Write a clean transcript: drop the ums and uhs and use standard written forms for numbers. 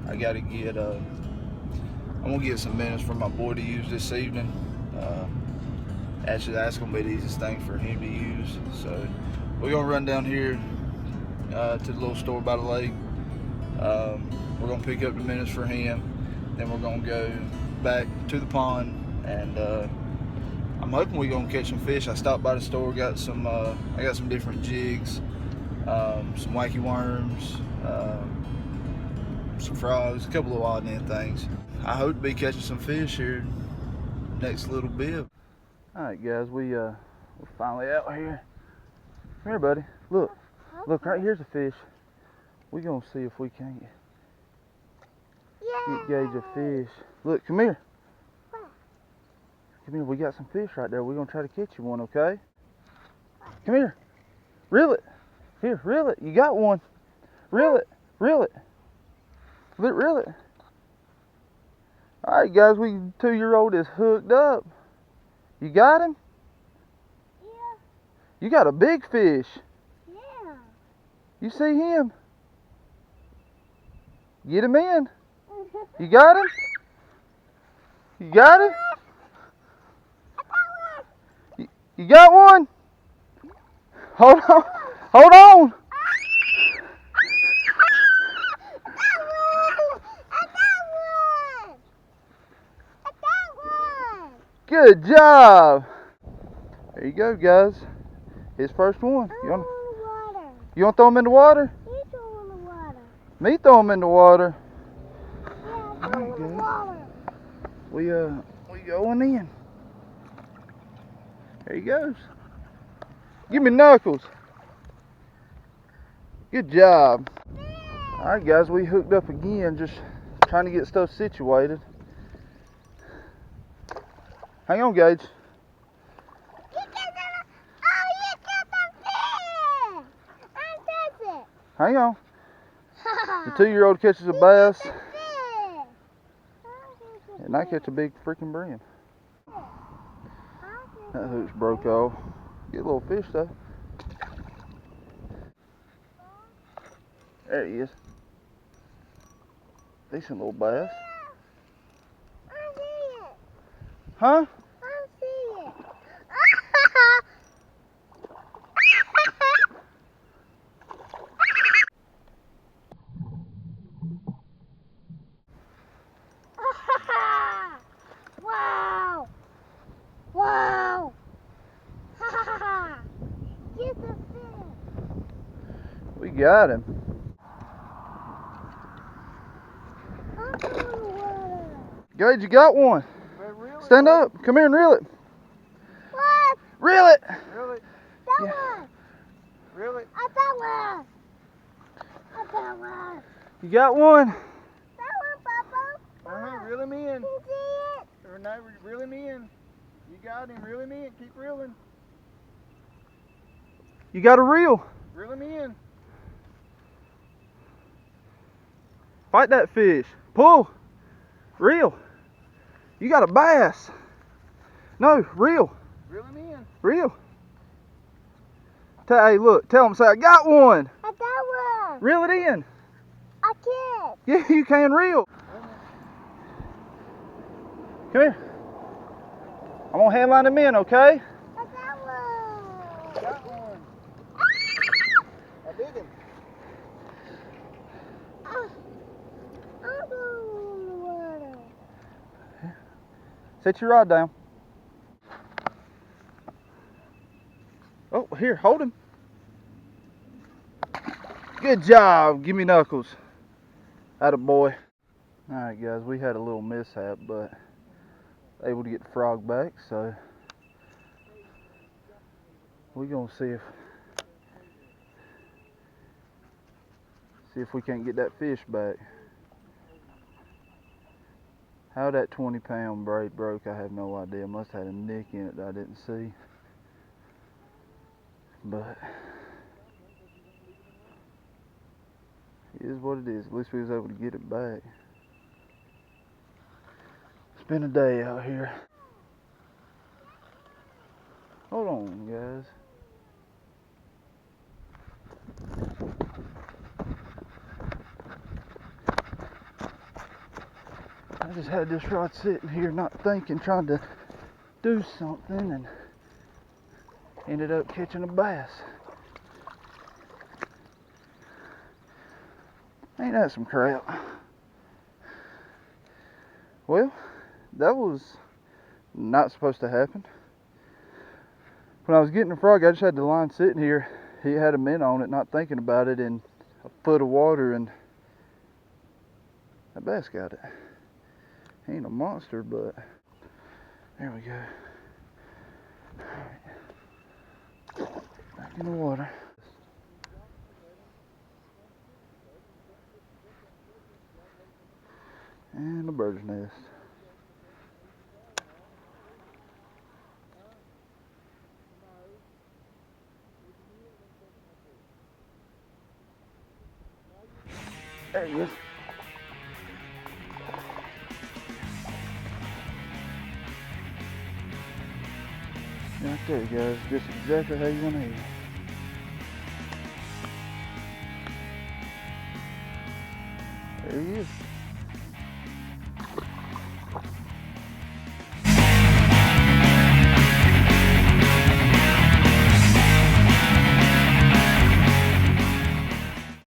I gotta get I'm gonna get some minnows for my boy to use this evening. Actually, that's gonna be the easiest thing for him to use. So we're gonna run down here to the little store by the lake. We're gonna pick up the minnows for him. Then we're gonna go back to the pond, and I'm hoping we're gonna catch some fish. I stopped by the store, got some. I got some different jigs, some wacky worms, some frogs, a couple of odd end things. I hope to be catching some fish here next little bit. All right, guys, we're finally out here. Come here, buddy. Look, right here's a fish. We're gonna see if we can't gauge a fish. Look, come here. Come here, we got some fish right there. We're gonna try to catch you one, okay? Come here. Reel it. Here, reel it. You got one. Reel it. Reel it. Reel it. All right, guys, 2-year-old is hooked up. You got him? Yeah. You got a big fish. Yeah. You see him? Get him in. You got him? You got him? You got one? Hold on. Hold on. Good job. There you go, guys. His first one. You want to throw him in the water? You throw him in the water. Me throw him in the water. Yeah, throw him in the water. We going in. There he goes. Give me knuckles. Good job. All right, guys, we hooked up again, just trying to get stuff situated. Hang on, Gage. Hang on. The 2-year-old catches a bass, and I catch a big freaking brim. That hook's broke off. Get a little fish though. There he is. Decent little bass. Huh? I see it. Wow. Wow. Get the fish. We got him. Gage, you got one. Stand up. Come here and reel it. What? Reel it. Reel it. That Yeah. one. Reel it. I got one. I got one. You got one. That one, Papa. Reel him in. You see it? Or no, reel him in. You got him. Reel him in. Keep reeling. You got a reel. Reel him in. Fight that fish. Pull. Reel. You got a bass. No, reel. Reel him in. Reel. Hey, look. Tell him, say, I got one. I got one. Reel it in. I can't. Yeah, you can reel. Come here. I'm going to handline him in, okay? I got one. Got one. I did him. I'm going in the water. Set your rod down. Oh, here, hold him. Good job. Give me knuckles. Attaboy. Alright, guys, we had a little mishap, but able to get the frog back, so we're gonna see if we can't get that fish back. How that 20-pound braid broke, I have no idea. Must have had a nick in it that I didn't see. But it is what it is. At least we was able to get it back. It's been a day out here. Hold on, guys. I just had this rod sitting here not thinking, trying to do something, and ended up catching a bass. Ain't that some crap? Well, that was not supposed to happen. When I was getting the frog, I just had the line sitting here. He had a minnow on it, not thinking about it, in a foot of water, and that bass got it. He ain't a monster, but there we go. Alright. Back in the water. And a bird's nest. There he is. Right there, guys. Just exactly how you want to eat it. There he is.